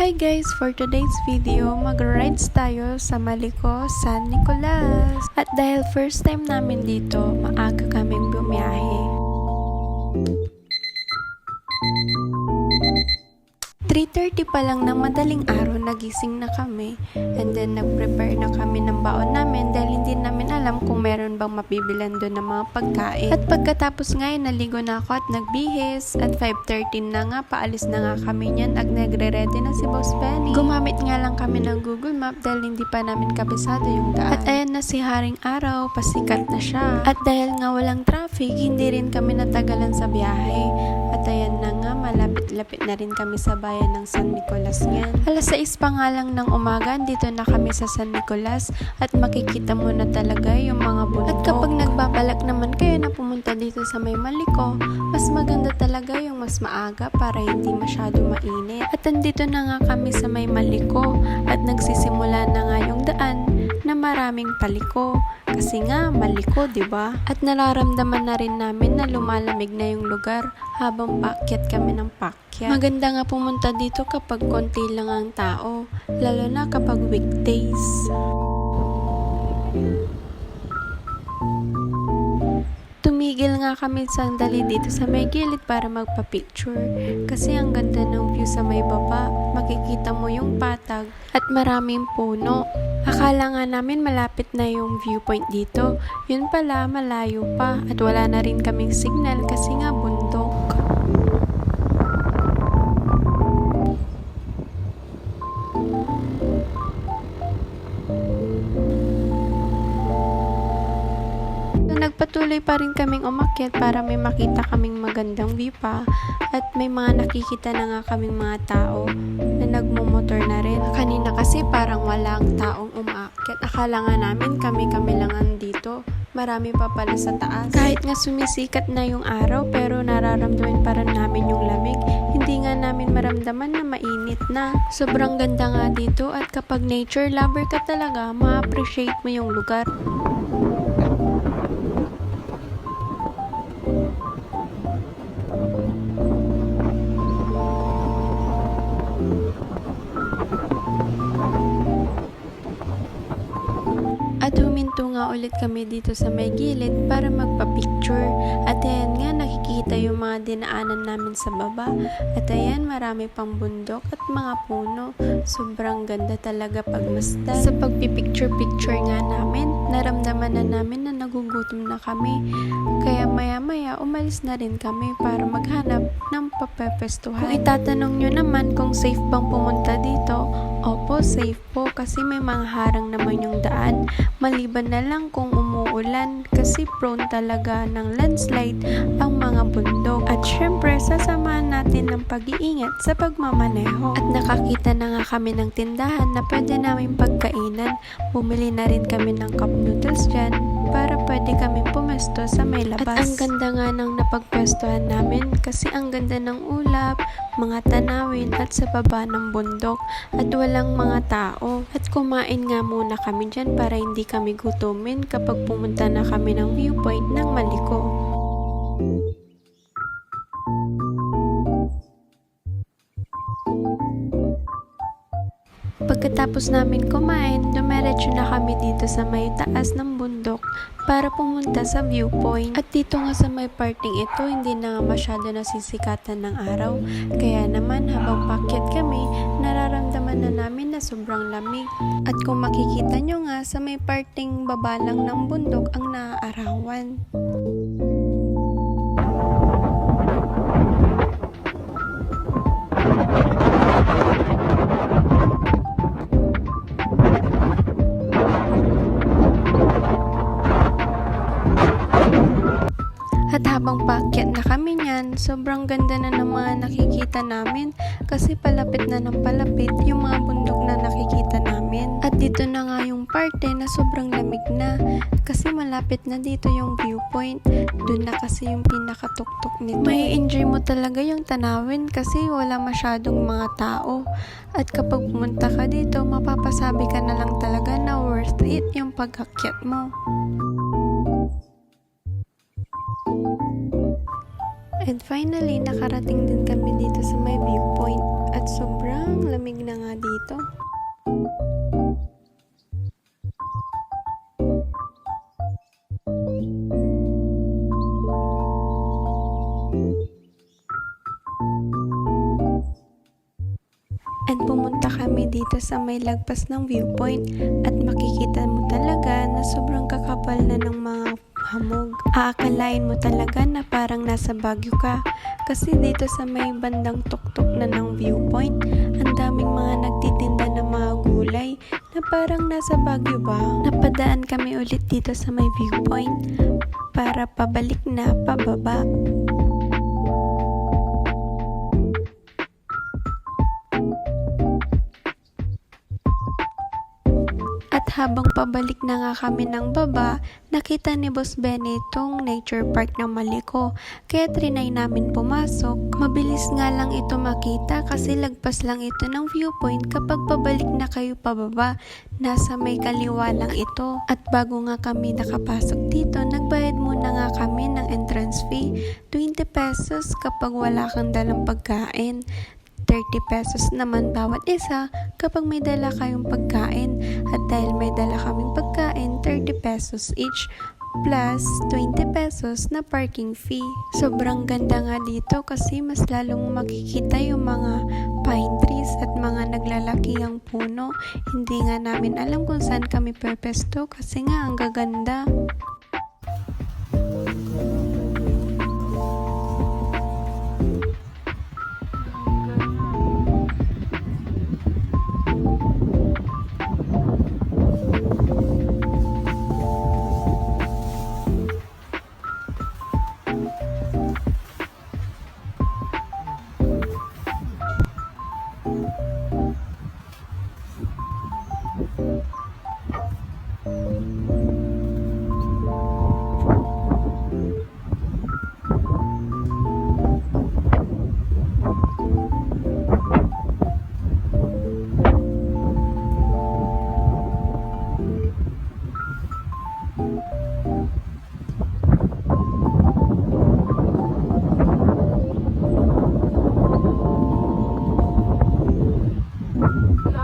Hi guys! For today's video, mag-rides tayo sa Maliko, San Nicolas. At dahil first time namin dito, maaga kaming bumiyahe. 3:30 pa lang ng madaling araw, nagising na kami. And then, nag-prepare na kami ng baon namin dahil hindi namin alam kung meron bang mabibilan doon ng mga pagkain. At pagkatapos ngayon, naligo na ako at nagbihis. At 5:13 na nga, paalis na nga kami niyan at nagre-ready na si Boss Benny. Gumamit nga lang kami ng Google Map dahil hindi pa namin kabisado yung daan. At ayan na si Haring Araw, pasikat na siya. At dahil nga walang traffic, hindi rin kami natagalan sa biyahe. At ayan na nga, malapit-lapit na rin kami sa bayan ng San Nicolas ngayon. Alas 6 pa nga lang ng umaga, dito na kami sa San Nicolas at makikita mo na talaga yung mga bundok. At kapag nagbabalak naman kayo na pumunta dito sa may Maliko, mas maganda talaga yung mas maaga para hindi masyado mainit. At andito na nga kami sa may Maliko at nagsisimula na nga yung daan na maraming paliko. Kasi nga, Maliko, diba? At nararamdaman na rin namin na lumalamig na yung lugar habang paakyat kami ng paakyat. Maganda nga pumunta dito kapag konti lang ang tao, lalo na kapag weekdays. Tumigil nga kami sandali dito sa may gilid para magpa-picture kasi ang ganda ng view sa may baba. Makikita mo yung patag at maraming puno. Akala nga namin malapit na yung viewpoint dito. Yun pala, malayo pa at wala na rin kaming signal kasi nga bundok. Nagpatuloy pa rin kaming umakyat para may makita kaming magandang view pa at may mga nakikita na nga kaming mga tao na nagmumotor na rin. Kanina kasi parang walang taong umaakyat. Akala nga namin kami lang andito. Marami pa pala sa taas. Kahit nga sumisikat na yung araw pero nararamdaman pa rin namin yung lamig. Hindi nga namin maramdaman na mainit na. Sobrang ganda nga dito at kapag nature lover ka talaga, ma-appreciate mo yung lugar. At huminto nga ulit kami dito sa may gilid para magpa-picture. At ayan nga, nakikita yung mga dinaanan namin sa baba. At ayan, marami pang bundok at mga puno. Sobrang ganda talaga pagmasdan. Sa pagpipicture-picture nga namin, naramdaman na namin na nagugutom na kami. Kaya maya-maya, umalis na rin kami para maghanap ng papepestuhan. Kung itatanong nyo naman kung safe bang pumunta dito, opo, safe po kasi may mga harang naman yung daan. Maliban na lang kung umuulan kasi prone talaga ng landslide ang mga bundok. At syempre, sasamahan natin ng pag-iingat sa pagmamaneho. At nakakita na nga kami ng tindahan na pwede namin pagkainan. Bumili na rin kami ng cup noodles dyan para pwede kami pumesto sa may labas. At ang ganda nga ng napagpwestuhan namin kasi ang ganda ng ulap, mga tanawin at sa baba ng bundok at walang mga tao. At kumain nga muna kami dyan para hindi kami gutumin kapag pumunta na kami ng viewpoint ng Maliko. Pagkatapos namin kumain, dumiretso na kami dito sa may taas ng bundok para pumunta sa viewpoint. At dito nga sa may parting ito, hindi na masyado nasisikatan ng araw. Kaya naman habang paakyat kami, nararamdaman na namin na sobrang lamig. At kung makikita nyo nga, sa may parting baba lang ng bundok ang naaarawan. At habang paakyat na kami niyan, sobrang ganda na ng mga nakikita namin kasi palapit na ng palapit yung mga bundok na nakikita namin. At dito na nga yung parte na sobrang lamig na kasi malapit na dito yung viewpoint. Doon na kasi yung pinakatuktok nito. May enjoy mo talaga yung tanawin kasi wala masyadong mga tao. At kapag pumunta ka dito, mapapasabi ka na lang talaga na worth it yung pag-akyat mo. And finally, nakarating din kami dito sa may viewpoint. At sobrang lamig na nga dito. At pumunta kami dito sa may lagpas ng viewpoint at makikita mo talaga na sobrang kakapal na ng mga hamog. Aakalain mo talaga na parang nasa Baguio ka kasi dito sa may bandang tuktok na ng viewpoint, ang daming mga nagtitinda ng mga gulay na parang nasa Baguio ba. Napadaan kami ulit dito sa may viewpoint para pabalik na pababa. At habang pabalik na nga kami ng baba, nakita ni Boss Benny itong nature park ng Maliko. Kaya trinay namin pumasok. Mabilis nga lang ito makita kasi lagpas lang ito ng viewpoint kapag pabalik na kayo pababa. Nasa may kaliwa lang ito. At bago nga kami nakapasok dito, nagbayad muna nga kami ng entrance fee. 20 pesos kapag wala kang dalang pagkain. 30 pesos naman bawat isa kapag may dala kayong pagkain. At dahil may dala kaming pagkain, 30 pesos each plus 20 pesos na parking fee. Sobrang ganda nga dito kasi mas lalong makikita yung mga pine trees at mga naglalakihang puno. Hindi nga namin alam kung saan kami pwesto kasi nga ang gaganda.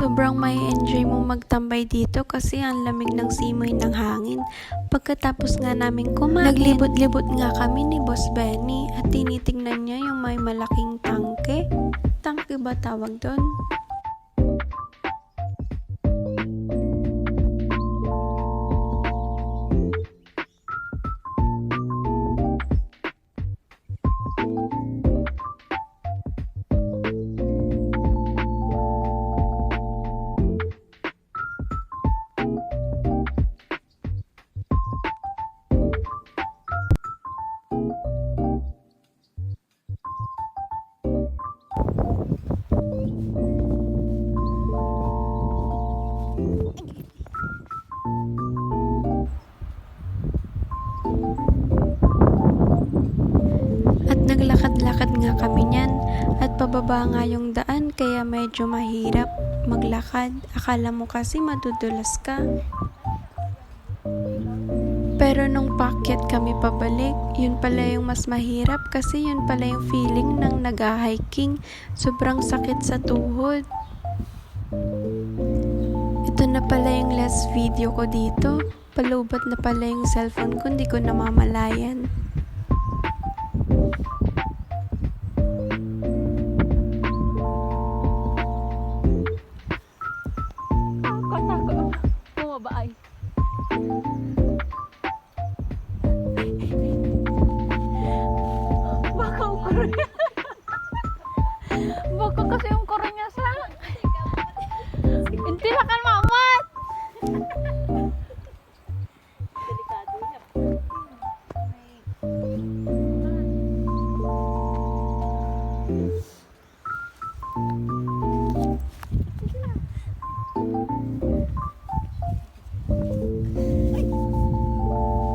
Sobrang may enjoy mo magtambay dito kasi ang lamig ng simoy ng hangin. Pagkatapos nga namin kumain, naglibot-libot nga kami ni Boss Benny at tinitingnan niya yung may malaking tangke. Tangke ba tawag doon? Naglakad-lakad nga kami niyan at pababa nga yung daan kaya medyo mahirap maglakad. Akala mo kasi madudulas ka. Pero nung paakyat kami pabalik, yun pala yung mas mahirap kasi yun pala yung feeling ng nag-hiking. Sobrang sakit sa tuhod. Ito na pala yung last video ko dito. Palubat na pala yung cellphone ko, hindi ko namamalayan. Baka kasi yung koro niya sa intilakan mamat. Delikado niya.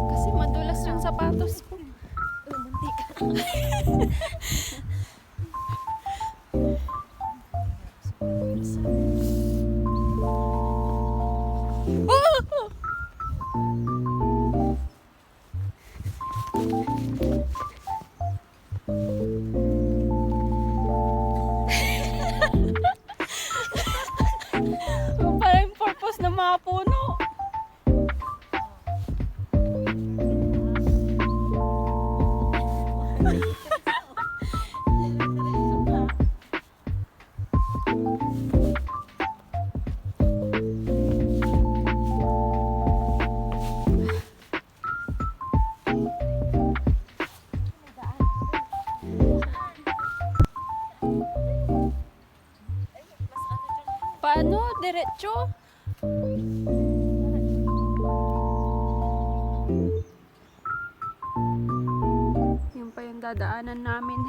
Kasi madulas yung sapatos ko. Munti ka. Paano? Diretso? Yun pa yung dadaanan namin.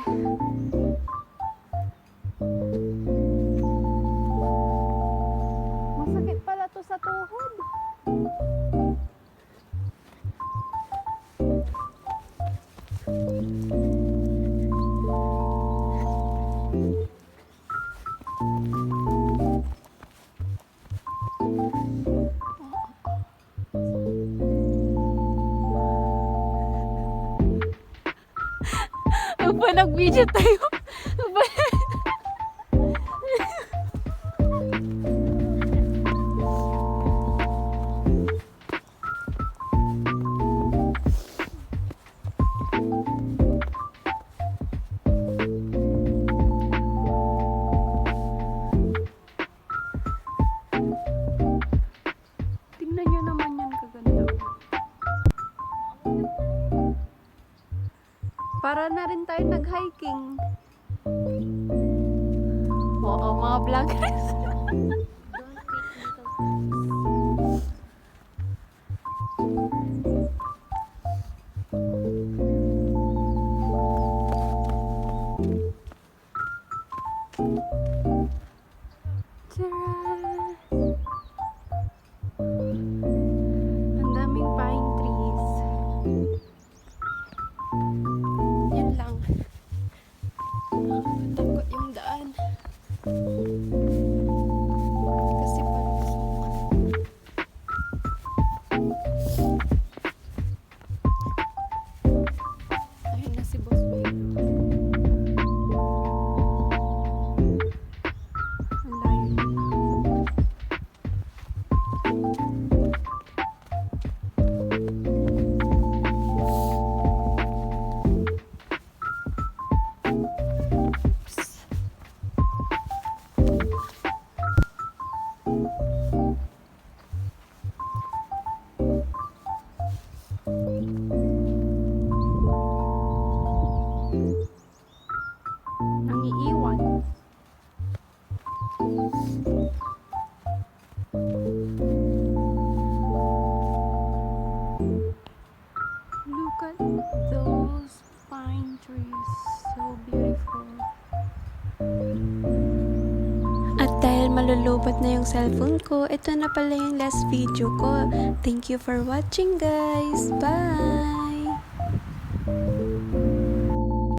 Masakit pala to sa tuhod. Pa nag-video tayo. Tingnan nyo naman yan kaganda. Para na rin tayo nag-hiking. Oo, mga vloggers. Tara! Ang daming pine trees. Yun lang. Takot yung daan. Kasi palusok. Ayun na si Boss Pedro. Ang layo na. Nangiiwan. Look at those pine trees. So beautiful. At dahil malulubot na yung cellphone ko, ito na pala yung last video ko. Thank you for watching, guys. Bye!